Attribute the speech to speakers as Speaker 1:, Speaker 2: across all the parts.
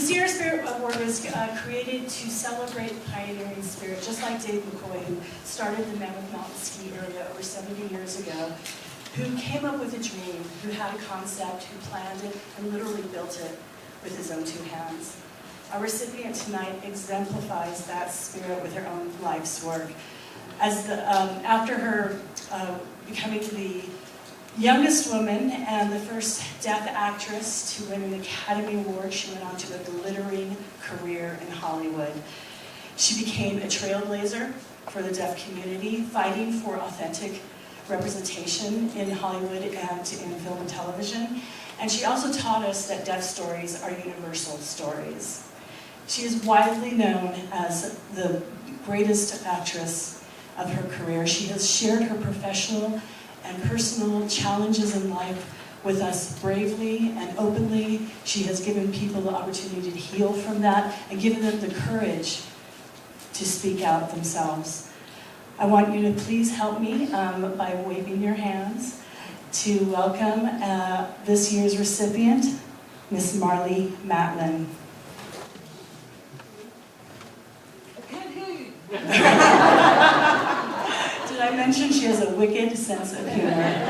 Speaker 1: Sierra Spirit Award was created to celebrate the pioneering spirit, just like Dave McCoy, who started the Mammoth Mountain ski area over 70 years ago, who came up with a dream, who had a concept, who planned it, and literally built it with his own two hands. Our recipient tonight exemplifies that spirit with her own life's work. After her becoming the youngest woman and the first deaf actress to win an Academy Award, she went on to a glittering career in Hollywood. She became a trailblazer for the deaf community, fighting for authentic representation in Hollywood and in film and television. And she also taught us that deaf stories are universal stories. She is widely known as the greatest actress of her career. She has shared her professional and personal challenges in life with us bravely and openly. She has given people the opportunity to heal from that and given them the courage to speak out themselves. I want you to please help me by waving your hands to welcome this year's recipient, Miss Marlee Matlin. Did I mention she has a wicked sense of humor?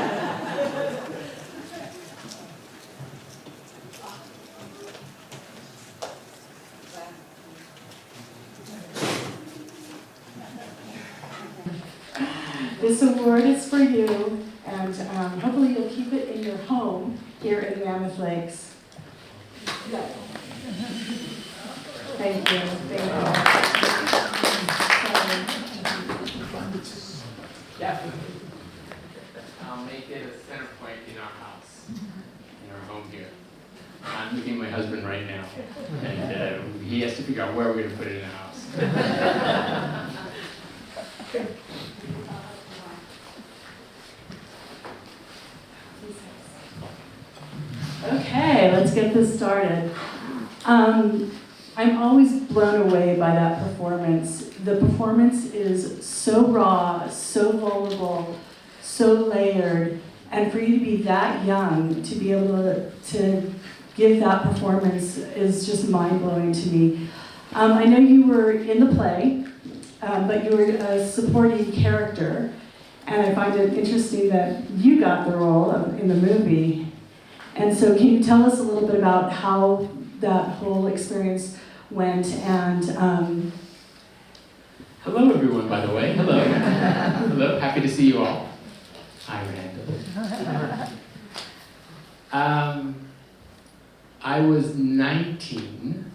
Speaker 1: This award is for you, and hopefully you'll keep it in your home here in Mammoth Lakes. Thank you. Thank you.
Speaker 2: Yeah. I'll make it a center point in our house, in our home here. I'm looking at my husband right now, and he has to figure out where we're going to put it in the house.
Speaker 1: Okay, let's get this started. I'm always blown away by that performance. The performance is so raw, so vulnerable, so layered, and for you to be that young, to be able to give that performance is just mind-blowing to me. I know you were in the play, but you were a supporting character, and I find it interesting that you got the role in the movie. And so can you tell us a little bit about how that whole experience went? And
Speaker 2: Hello, everyone, by the way. Hello. Hello. Happy to see you all. Hi, Randall. I was 19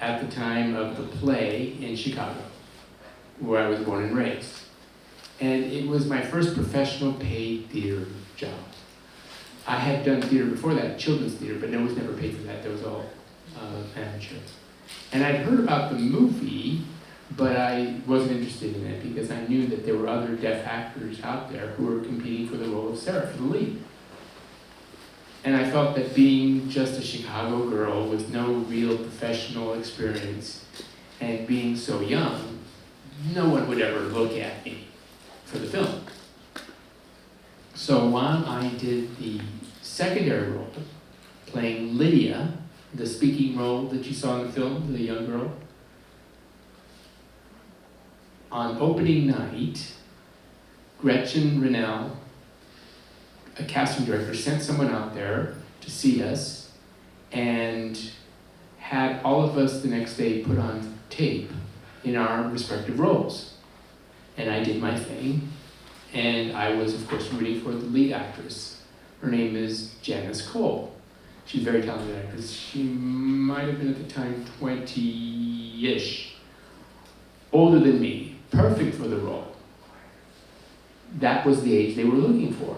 Speaker 2: at the time of the play in Chicago, where I was born and raised. And it was my first professional paid theater job. I had done theater before that, children's theater, but I was never paid for that. That was all amateur. And I'd heard about the movie, but I wasn't interested in it because I knew that there were other deaf actors out there who were competing for the role of Sarah, for the lead. And I felt that being just a Chicago girl with no real professional experience and being so young, no one would ever look at me for the film. So while I did the secondary role, playing Lydia, the speaking role that you saw in the film, the young girl, on opening night, Gretchen Rennell, a casting director, sent someone out there to see us and had all of us the next day put on tape in our respective roles. And I did my thing. And I was, of course, rooting for the lead actress. Her name is Janice Cole. She's a very talented actress. She might have been at the time 20-ish, older than me, perfect for the role. That was the age they were looking for.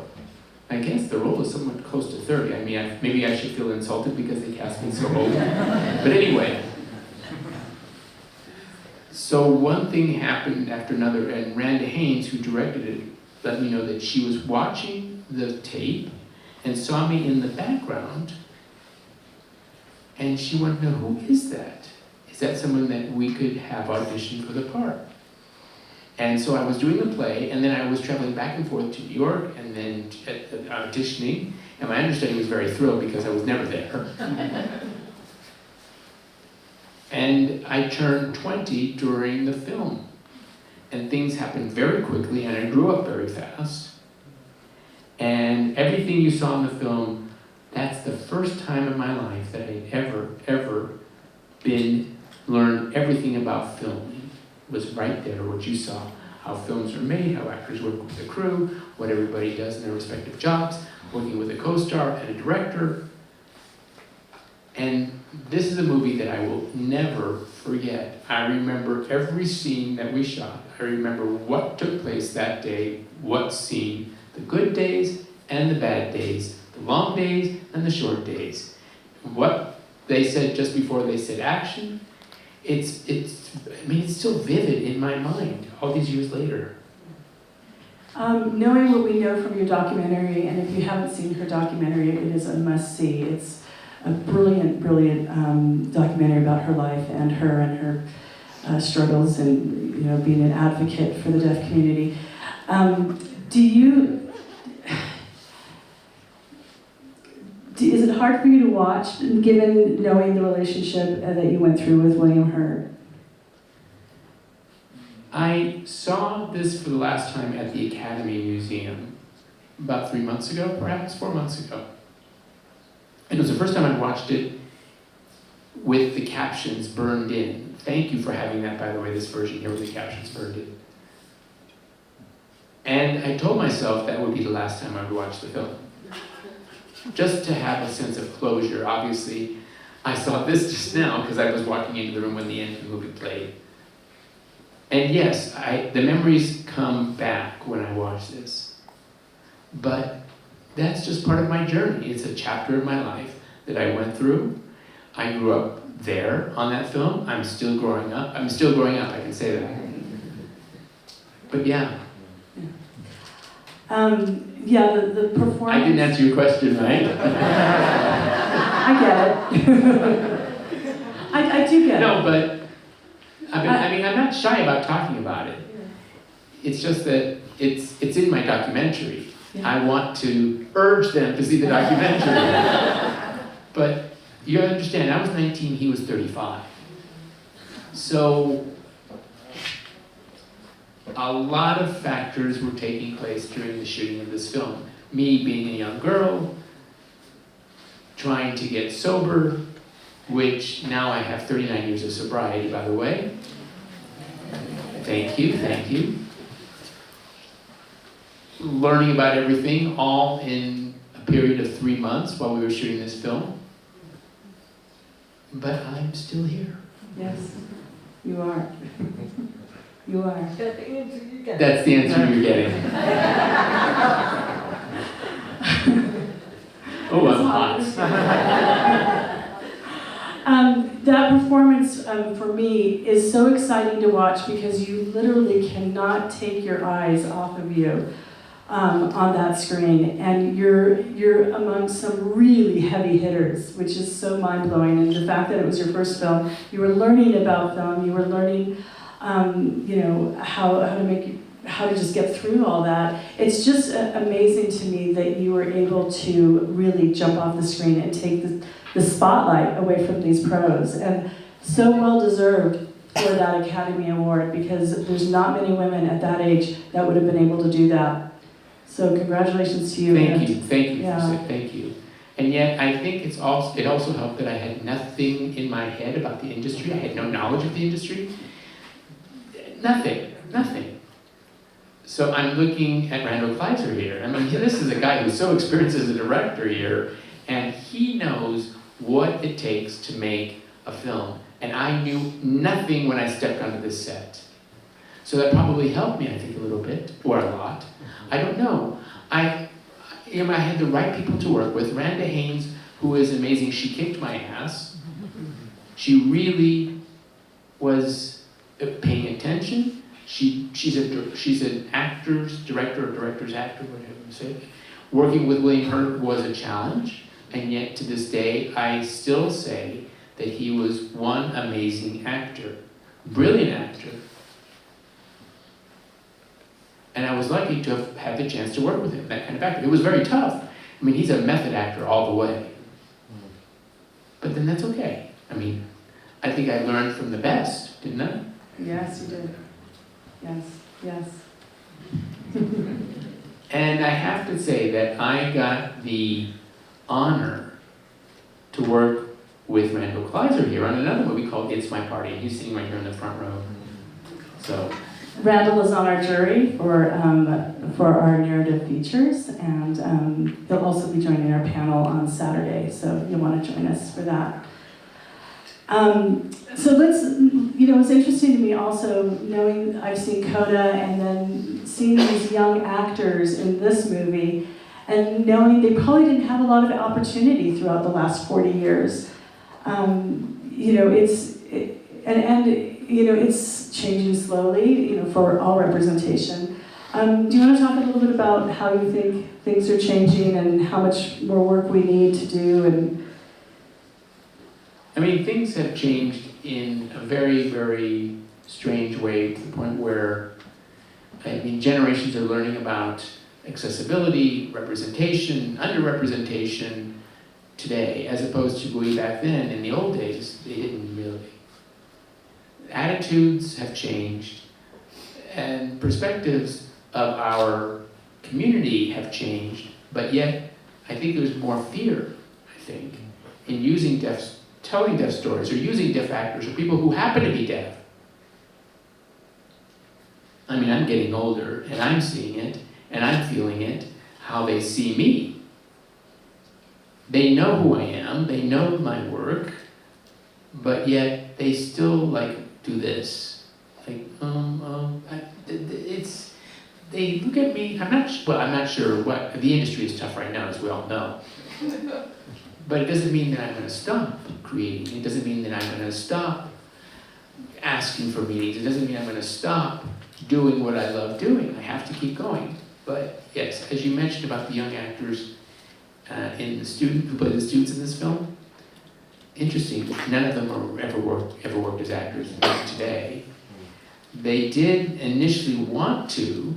Speaker 2: I guess the role is somewhat close to 30. I mean, maybe I should feel insulted because they cast me so old. But anyway. So one thing happened after another, and Randa Haynes, who directed it, let me know that she was watching the tape and saw me in the background, and she wanted to know, who is that? Is that someone that we could have audition for the part? And so I was doing the play, and then I was traveling back and forth to New York, and then auditioning, and my understanding was very thrilled because I was never there. I turned 20 during the film. And things happened very quickly, and I grew up very fast. And everything you saw in the film, that's the first time in my life that I ever learned everything about filming. It was right there, what you saw, how films are made, how actors work with the crew, what everybody does in their respective jobs, working with a co-star and a director. And this is a movie that I will never forget. I remember every scene that we shot. I remember what took place that day, what scene, the good days and the bad days, the long days and the short days. What they said just before they said action, it's still vivid in my mind all these years later.
Speaker 1: Knowing what we know from your documentary, and if you haven't seen her documentary, it is a must-see. It's a brilliant documentary about her life and her struggles and being an advocate for the deaf community. Is it hard for you to watch, given knowing the relationship that you went through with William Hurt?
Speaker 2: I saw this for the last time at the Academy Museum about 3 months ago, perhaps 4 months ago. And it was the first time I watched it with the captions burned in. Thank you for having that, by the way, this version here with the captions burned in. And I told myself that would be the last time I would watch the film. Just to have a sense of closure. Obviously, I saw this just now because I was walking into the room when the end of the movie played. And yes, the memories come back when I watch this. But that's just part of my journey. It's a chapter of my life that I went through. I grew up there on that film. I'm still growing up, I can say that. But yeah.
Speaker 1: The performance...
Speaker 2: I didn't answer your question, right?
Speaker 1: I get it. I do get it.
Speaker 2: No, but I'm not shy about talking about it. It's just that it's in my documentary.
Speaker 1: Yeah.
Speaker 2: I want to urge them to see the documentary. But you understand, I was 19, he was 35. So a lot of factors were taking place during the shooting of this film. Me being a young girl, trying to get sober, which now I have 39 years of sobriety, by the way. Thank you. Learning about everything, all in a period of 3 months while we were shooting this film. But I'm still here.
Speaker 1: Yes, you are. You are.
Speaker 2: That's the answer you're getting. Oh, I'm hot.
Speaker 1: That performance for me is so exciting to watch because you literally cannot take your eyes off of you on that screen, and you're among some really heavy hitters, which is so mind-blowing. And the fact that it was your first film, you were learning about film, you were learning how to just get through all that. It's just amazing to me that you were able to really jump off the screen and take the spotlight away from these pros, and so well deserved for that Academy Award, because there's not many women at that age that would have been able to do that. So congratulations to you.
Speaker 2: Thank you.
Speaker 1: Yeah.
Speaker 2: Thank you. And yet, I think it also helped that I had nothing in my head about the industry. I had no knowledge of the industry. Nothing. So I'm looking at Randall Kleiser here. I mean, this is a guy who's so experienced as a director here, and he knows what it takes to make a film. And I knew nothing when I stepped onto this set. So that probably helped me, I think, a little bit, or a lot. I don't know. I had the right people to work with. Randa Haynes, who is amazing, she kicked my ass. She really was paying attention. She's an actor's director, or director's actor, whatever you say. Working with William Hurt was a challenge, and yet to this day, I still say that he was one amazing actor, brilliant actor. And I was lucky to have had the chance to work with him, that kind of actor. It was very tough. I mean, he's a method actor all the way. But then that's okay. I mean, I think I learned from the best, didn't I?
Speaker 3: Yes, you did. Yes, yes.
Speaker 2: And I have to say that I got the honor to work with Randall Kleiser here on another movie called It's My Party, and he's sitting right here in the front row. So
Speaker 3: Randall is on our jury for our narrative features, and he'll also be joining our panel on Saturday, so you'll want to join us for that. So let's, it's interesting to me also knowing I've seen Coda and then seeing these young actors in this movie and knowing they probably didn't have a lot of opportunity throughout the last 40 years. It's changing slowly, for all representation. Do you want to talk a little bit about how you think things are changing and how much more work we need to do? And
Speaker 2: I mean, things have changed in a very, very strange way to the point where, generations are learning about accessibility, representation, underrepresentation today, as opposed to way back then. In the old days, they didn't really. Attitudes have changed, and perspectives of our community have changed, but yet I think there's more fear, in using telling deaf stories, or using deaf actors, or people who happen to be deaf. I'm getting older, and I'm seeing it, and I'm feeling it, how they see me. They know who I am, they know my work, but yet they still, do this. They look at me, I'm not sure what, the industry is tough right now, as we all know. But it doesn't mean that I'm going to stop creating. It doesn't mean that I'm going to stop asking for meetings. It doesn't mean I'm going to stop doing what I love doing. I have to keep going. But yes, as you mentioned about the young actors who play the students in this film, interesting. None of them are ever worked as actors today. They did initially want to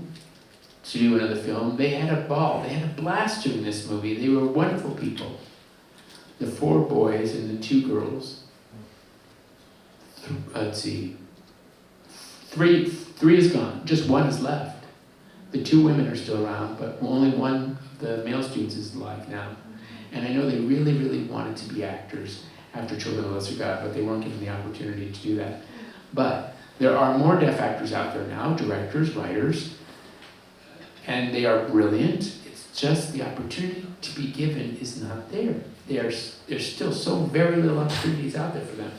Speaker 2: do another film. They had a ball. They had a blast doing this movie. They were wonderful people. The 4 boys and the 2 girls. Let's see. 3 is gone. Just 1 is left. The 2 women are still around, but only one of the male students is alive now. And I know they really, really wanted to be actors after Children of the Lesser God, but they weren't given the opportunity to do that. But there are more deaf actors out there now, directors, writers, and they are brilliant. It's just the opportunity to be given is not there. There's still so very little opportunities out there for them.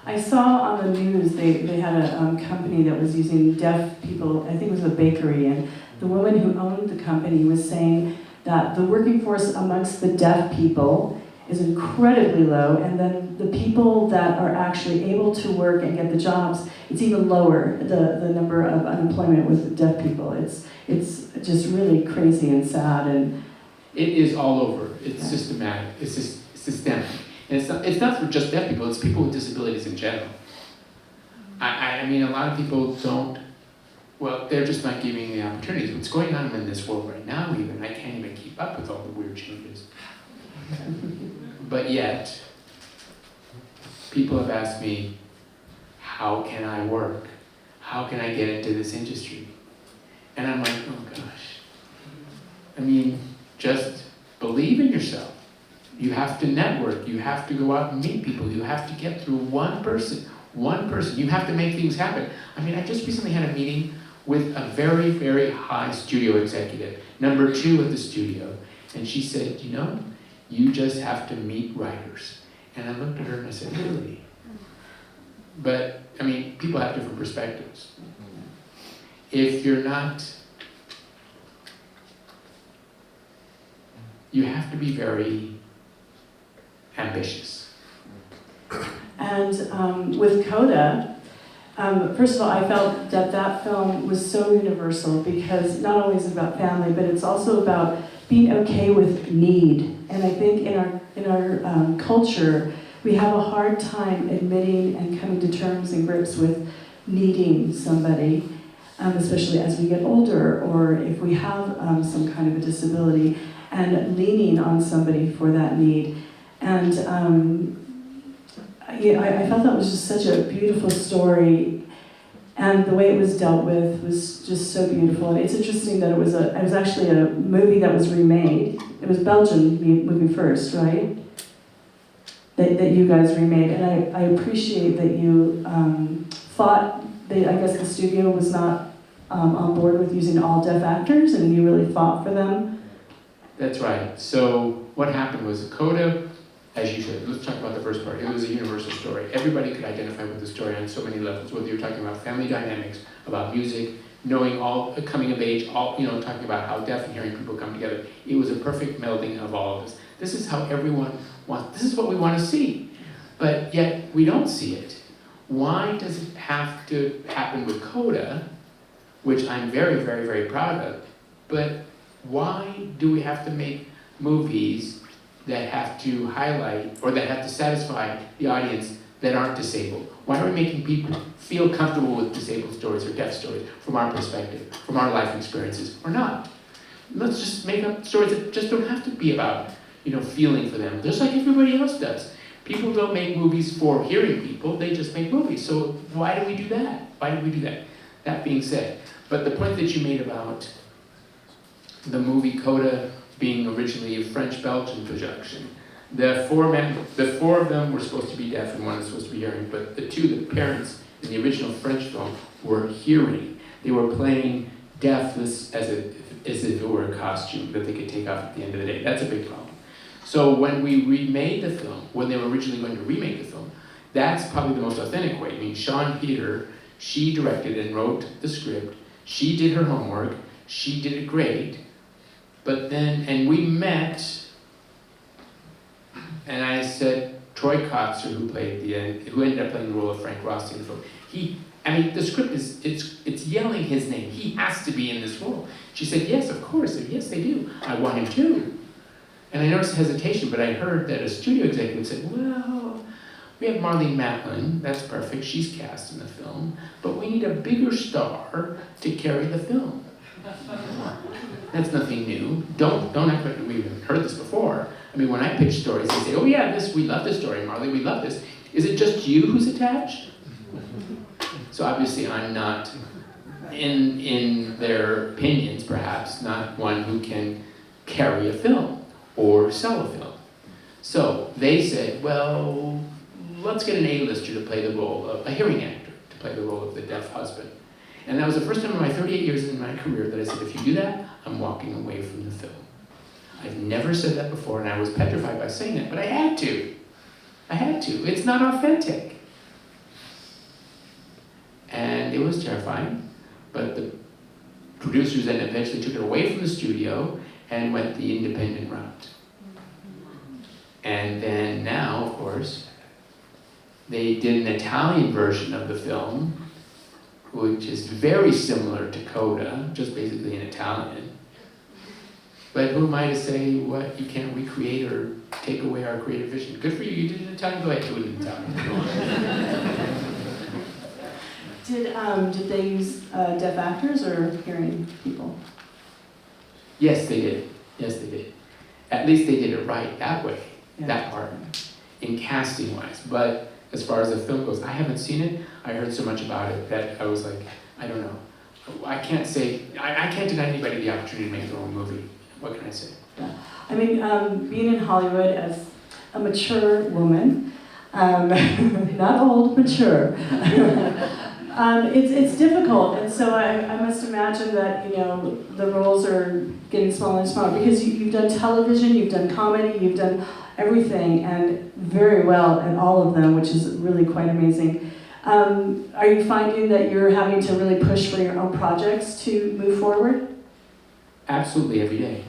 Speaker 3: I saw on the news they had a company that was using deaf people, I think it was a bakery, and the woman who owned the company was saying that the working force amongst the deaf people is incredibly low, and then the people that are actually able to work and get the jobs, it's even lower, the number of unemployment with deaf people. It's just really crazy and sad. And
Speaker 2: it is all over. It's systematic. It's systemic. And it's not for just deaf people, it's people with disabilities in general. A lot of people don't, they're just not giving the opportunities. What's going on in this world right now even, I can't even keep up with all the weird changes. But yet, people have asked me, how can I work? How can I get into this industry? And I'm like, oh gosh. Just believe in yourself. You have to network. You have to go out and meet people. You have to get through one person. You have to make things happen. I just recently had a meeting with a very, very high studio executive, number 2 at the studio. And she said, you just have to meet writers. And I looked at her and I said, really? But, people have different perspectives. If you're not, you have to be very ambitious.
Speaker 3: And with Coda, first of all, I felt that film was so universal because not only is it about family, but it's also about being okay with need. And I think in our culture, we have a hard time admitting and coming to terms and grips with needing somebody, especially as we get older, or if we have some kind of a disability, and leaning on somebody for that need. And I felt that was just such a beautiful story, and the way it was dealt with was just so beautiful. And it's interesting that it was actually a movie that was remade. It was Belgian movie first, right? That you guys remade, and I appreciate that you fought. I guess the studio was not on board with using all deaf actors, and you really fought for them.
Speaker 2: That's right. So what happened was Coda, as you said, let's talk about the first part. It was a universal story. Everybody could identify with the story on so many levels, whether you're talking about family dynamics, about music, knowing all, coming of age, all, talking about how deaf and hearing people come together. It was a perfect melding of all of this. This is how everyone wants, this is what we want to see. But yet we don't see it. Why does it have to happen with Coda, which I'm very, very, very proud of, but why do we have to make movies that have to highlight or that have to satisfy the audience that aren't disabled? Why are we making people feel comfortable with disabled stories or deaf stories from our perspective, from our life experiences, or not? Let's just make up stories that just don't have to be about, feeling for them, just like everybody else does. People don't make movies for hearing people, they just make movies. So why do we do that? Why do we do that? That being said, but the point that you made about the movie Coda being originally a French-Belgian production, the four of them were supposed to be deaf and one was supposed to be hearing, but the parents in the original French film were hearing. They were playing deafness as if it were a costume that they could take off at the end of the day. That's a big problem. So when we remade the film, when they were originally going to remake the film, that's probably the most authentic way. I mean, Sean Peter, she directed and wrote the script, she did her homework, she did it great, but then, and we met, and I said, Troy Kotzer, who ended up playing the role of Frank Rossi in the film, the script it's yelling his name. He has to be in this role. She said, yes, of course, and yes, they do. I want him too. And I noticed hesitation, but I heard that a studio executive said, well, we have Marlee Matlin, that's perfect, she's cast in the film, but we need a bigger star to carry the film. That's nothing new. Don't act like we haven't heard this before. I mean, when I pitch stories, they say, oh yeah, we love this story, Marlee, we love this. Is it just you who's attached? So obviously I'm not, in their opinions perhaps, not one who can carry a film or sell a film. So they said, well, let's get an A-lister to play the role of a hearing actor, to play the role of the deaf husband. And that was the first time in my 38 years in my career that I said, if you do that, I'm walking away from the film. I've never said that before, and I was petrified by saying that, but I had to. I had to. It's not authentic. And it was terrifying, but the producers then eventually took it away from the studio and went the independent route. And then now, of course, they did an Italian version of the film, which is very similar to Coda, just basically in Italian. But who am I to say what you can't recreate or take away our creative vision? Good for you, you did it in Italian, go ahead, do it in Italian.
Speaker 3: Did they use deaf actors or hearing people?
Speaker 2: Yes, they did. Yes, they did. At least they did it right that way, that part, in casting-wise. But as far as the film goes, I haven't seen it. I heard so much about it that I was like, I don't know. I can't deny anybody the opportunity to make their own movie. What can I say?
Speaker 3: Yeah. I mean, being in Hollywood as a mature woman, not old, mature, it's difficult. And so I must imagine that, the roles are getting smaller and smaller because you've done television, you've done comedy, you've done everything, and very well at all of them, which is really quite amazing. Are you finding that you're having to really push for your own projects to move forward?
Speaker 2: Absolutely, every day.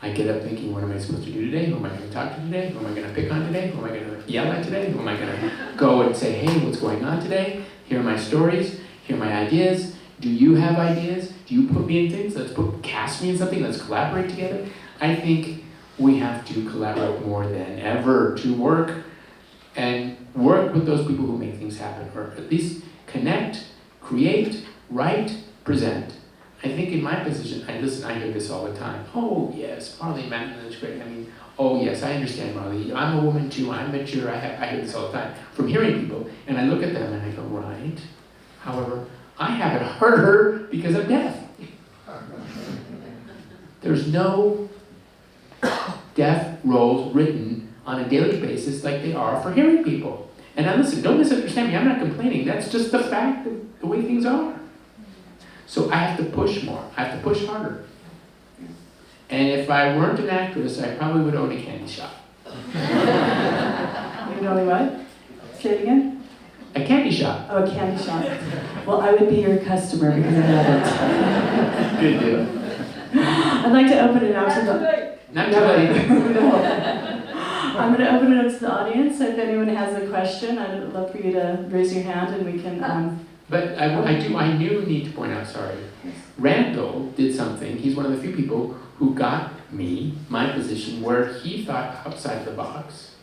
Speaker 2: I get up thinking, what am I supposed to do today? Who am I going to talk to today? Who am I going to pick on today? Who am I going to yell at today? Who am I going to go and say, hey, what's going on today? Here are my stories. Here are my ideas. Do you have ideas? Do you put me in things? Cast me in something. Let's collaborate together. I think we have to collaborate more than ever to work with those people who make things happen, or at least connect, create, write, present. I think in my position, I hear this all the time. Oh yes, Marlee Matlin is great. I mean, Oh yes, I understand, Marlee. I'm a woman too. I'm mature. I hear this all the time from hearing people, and I look at them and I go, right. However, I have it harder because I'm deaf. There's no deaf roles written on a daily basis like they are for hearing people. And now listen, don't misunderstand me. I'm not complaining. That's just the fact of the way things are. So I have to push more. I have to push harder. And if I weren't an actress, I probably would own a candy shop.
Speaker 3: You would only what? Say it again?
Speaker 2: A candy shop.
Speaker 3: Oh, a candy shop. Well, I would be your customer because I love it.
Speaker 2: Good deal.
Speaker 3: I'd like to open it out to the...
Speaker 2: Not too late.
Speaker 3: I'm going to open it up to the audience. If anyone has a question, I'd love for you to raise your hand and we can...
Speaker 2: But I do need to point out, sorry. Randall did something. He's one of the few people who got me, my position, where he thought outside the box.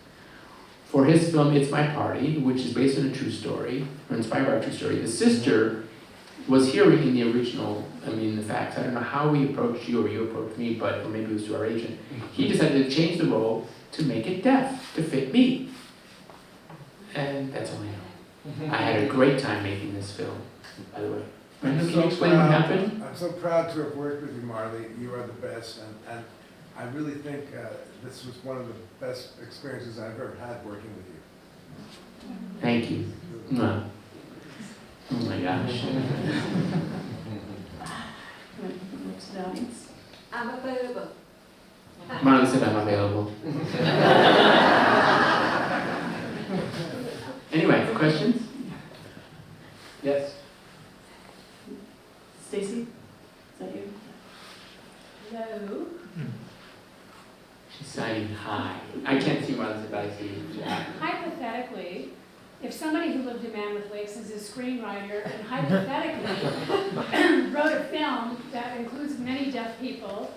Speaker 2: For his film, It's My Party, which is based on a true story, or inspired by a true story, the sister was hearing in the original, the facts. I don't know how we approached you or you approached me, or maybe it was to our agent. He decided to change the role to make it deaf, to fit me. And that's all I know. I had a great time making this film, by the way. Brenda, can you explain what happened?
Speaker 4: I'm so proud to have worked with you, Marlee. You are the best, and I really think this was one of the best experiences I've ever had working with you.
Speaker 2: Thank you. Mwah. Oh my gosh.
Speaker 5: I'm available.
Speaker 2: Marlee said I'm available. Anyway, questions? Yes?
Speaker 3: Stacy? Is that you?
Speaker 5: Hello.
Speaker 2: She's signing hi. I can't see Marlee, but I see you.
Speaker 6: Hypothetically, if somebody who lived in Mammoth Lakes is a screenwriter and hypothetically wrote a film that includes many deaf people,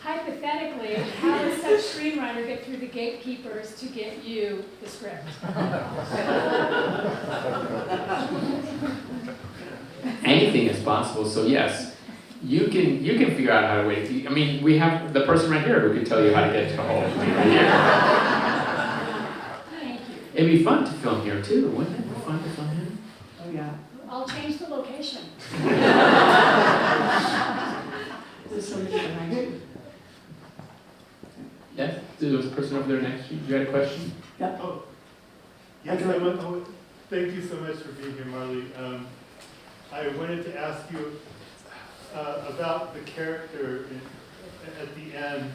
Speaker 6: hypothetically, how does such screenwriter get through the gatekeepers to get you the script?
Speaker 2: Anything is possible, so yes. You can figure out how to wait. We have the person right here who can tell you how to get to home right here.
Speaker 6: Thank you.
Speaker 2: It'd be fun to film here too, wouldn't it? Be fun to film here.
Speaker 3: Oh, yeah.
Speaker 6: I'll change the location.
Speaker 3: There's somebody behind you.
Speaker 2: Yes? There was a person over there next to you. You had a question?
Speaker 3: Yep.
Speaker 7: Oh, yes, thank you so much for being here, Marlee. I wanted to ask you about the character at the end.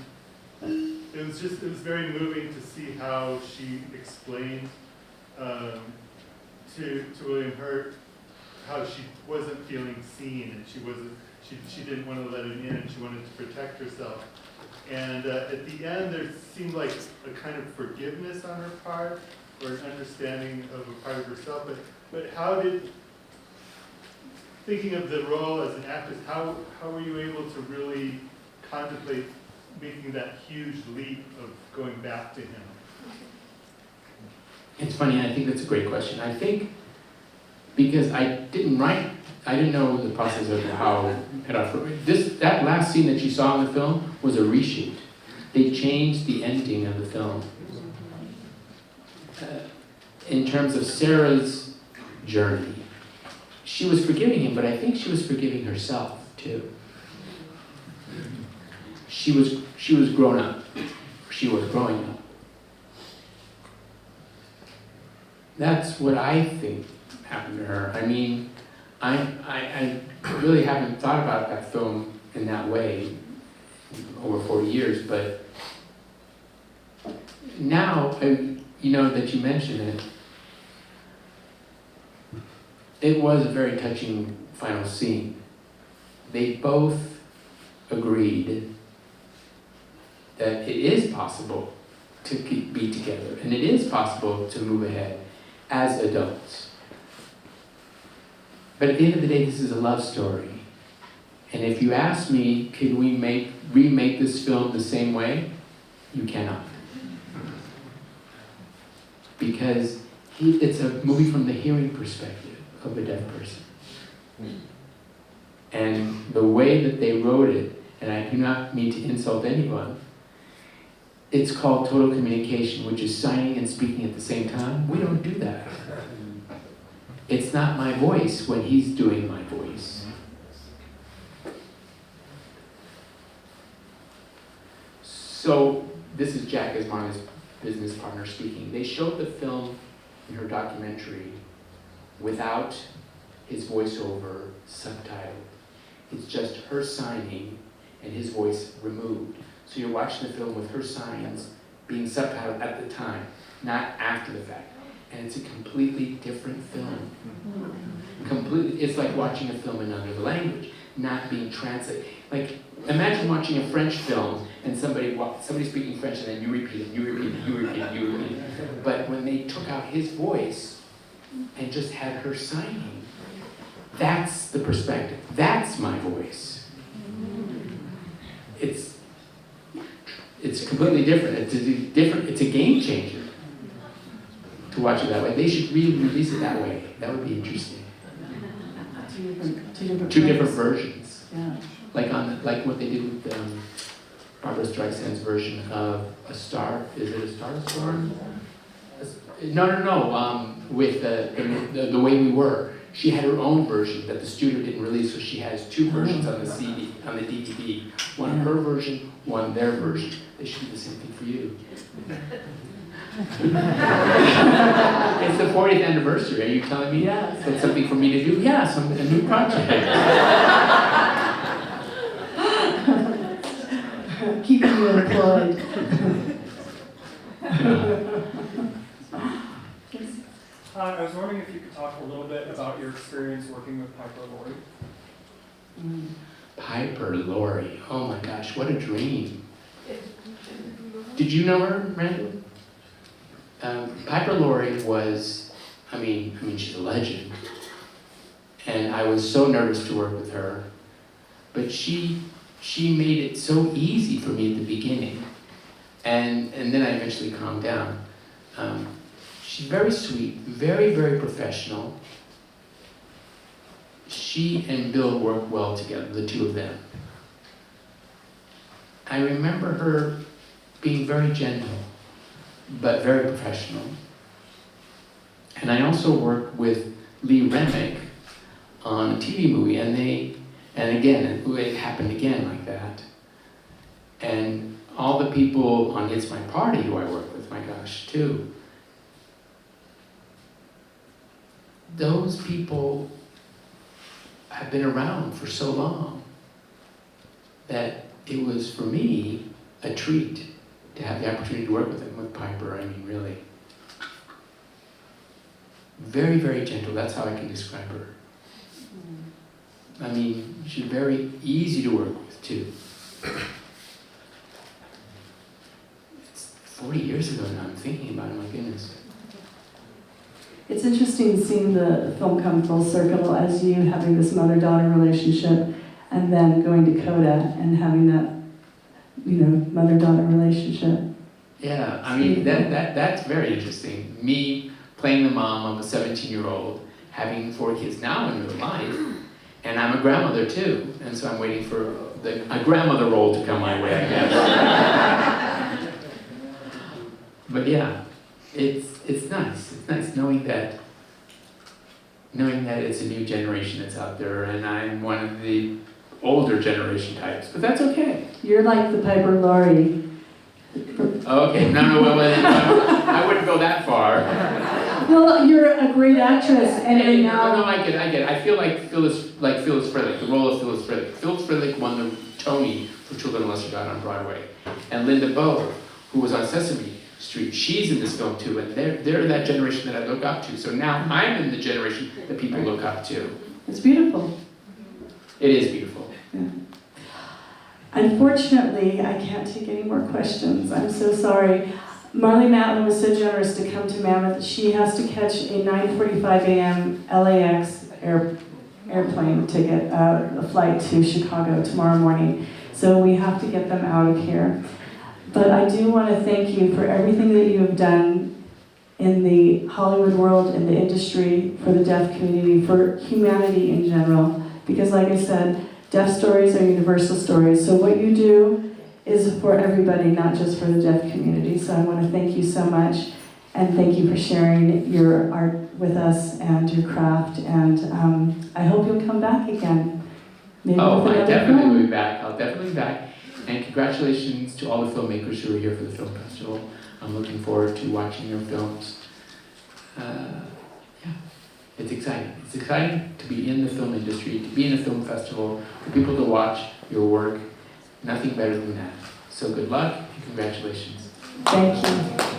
Speaker 7: It was very moving to see how she explained to William Hurt how she wasn't feeling seen and she didn't want to let him in and she wanted to protect herself. And at the end, there seemed like a kind of forgiveness on her part, or an understanding of a part of herself. But how did, thinking of the role as an actress, how were you able to really contemplate making that huge leap of going back to him?
Speaker 2: It's funny, I think that's a great question. I think because I didn't know the process of how that last scene that you saw in the film was a reshoot. They changed the ending of the film. In terms of Sarah's journey, she was forgiving him, but I think she was forgiving herself too. She was grown up. She was growing up. That's what I think happened to her. I really haven't thought about that film in that way over 40 years, but now, that you mention it, it was a very touching final scene. They both agreed that it is possible to be together, and it is possible to move ahead as adults. But at the end of the day, this is a love story. And if you ask me, can we remake this film the same way? You cannot. Because it's a movie from the hearing perspective of a deaf person. And the way that they wrote it, and I do not mean to insult anyone, It's called total communication, which is signing and speaking at the same time. We don't do that. It's not my voice when he's doing my voice. So this is Jack as Marlee's business partner speaking. They showed the film in her documentary without his voiceover subtitled. It's just her signing and his voice removed. So you're watching the film with her signs being subtitled at the time, not after the fact. And it's a completely different film. Completely, it's like watching a film in another language, not being translated. Like, imagine watching a French film and somebody speaking French and then you repeat it, you repeat it, you repeat it, you repeat it. But when they took out his voice and just had her signing, that's the perspective. That's my voice. It's completely different. It's a game changer to watch it that way. They should really release it that way. That would be interesting. Two different versions.
Speaker 3: Yeah.
Speaker 2: Like what they did with Barbara Streisand's version of A Star. Is it A Star Storm? No. With the Way We Were. She had her own version that the studio didn't release, so she has two versions on the CD, on the DVD. One her version, one their version. They should do the same thing for you. It's the 40th anniversary. Are you telling me
Speaker 3: Yes.
Speaker 2: that's something for me to do? Yes, a new project.
Speaker 3: Keeping you employed.
Speaker 8: I was wondering if you could talk a little bit about your experience working with Piper Laurie.
Speaker 2: Piper Laurie. Oh my gosh, what a dream. Did you know her, Randall? Piper Laurie was, I mean, she's a legend. And I was so nervous to work with her. But she made it so easy for me at the beginning. And then I eventually calmed down. She's very sweet, very, very professional. She and Bill work well together, the two of them. I remember her being very gentle, but very professional. And I also worked with Lee Remick on a TV movie, and again, it happened again like that. And all the people on It's My Party who I work with, my gosh, too. Those people have been around for so long that it was, for me, a treat to have the opportunity to work with them, with Piper. I mean, really. Very, very gentle. That's how I can describe her. I mean, she's very easy to work with, too. It's 40 years ago now. I'm thinking about it. My goodness.
Speaker 3: It's interesting seeing the film come full circle as you having this mother-daughter relationship and then going to Coda and having that, mother-daughter relationship.
Speaker 2: Yeah, I mean, that's very interesting. Me playing the mom of a 17-year-old, having 4 kids now in real life, and I'm a grandmother too, and so I'm waiting for a grandmother role to come my way, I guess. But yeah, it's nice. It's nice knowing that it's a new generation that's out there, and I'm one of the older generation types, but that's okay.
Speaker 3: You're like the Piper Laurie.
Speaker 2: Okay, no, I wouldn't go that far.
Speaker 3: Well, you're a great actress, and
Speaker 2: Hey,
Speaker 3: you're now...
Speaker 2: no, I get it. I feel like Phyllis Frelick, the role of Phyllis Frelick. Phyllis Frelick won the Tony for Children of Lesser God on Broadway. And Linda Bowe, who was on Sesame Street, she's in this film too, and they're that generation that I look up to. So now I'm in the generation that people look up to.
Speaker 3: It's beautiful.
Speaker 2: It is beautiful.
Speaker 3: Yeah. Unfortunately, I can't take any more questions. I'm so sorry. Marlee Matlin was so generous to come to Mammoth. She has to catch a 9:45 a.m. LAX airplane ticket, a flight to Chicago tomorrow morning. So we have to get them out of here. But I do want to thank you for everything that you have done in the Hollywood world, in the industry, for the deaf community, for humanity in general. Because like I said, deaf stories are universal stories. So what you do is for everybody, not just for the deaf community. So I want to thank you so much, and thank you for sharing your art with us and your craft, and I hope you'll come back again. Maybe
Speaker 2: Oh,
Speaker 3: with
Speaker 2: I
Speaker 3: another
Speaker 2: definitely
Speaker 3: film.
Speaker 2: will be back. I'll definitely be back. And congratulations to all the filmmakers who are here for the film festival. I'm looking forward to watching your films. Yeah, it's exciting. It's exciting to be in the film industry, to be in a film festival, for people to watch your work. Nothing better than that. So good luck and congratulations.
Speaker 3: Thank you.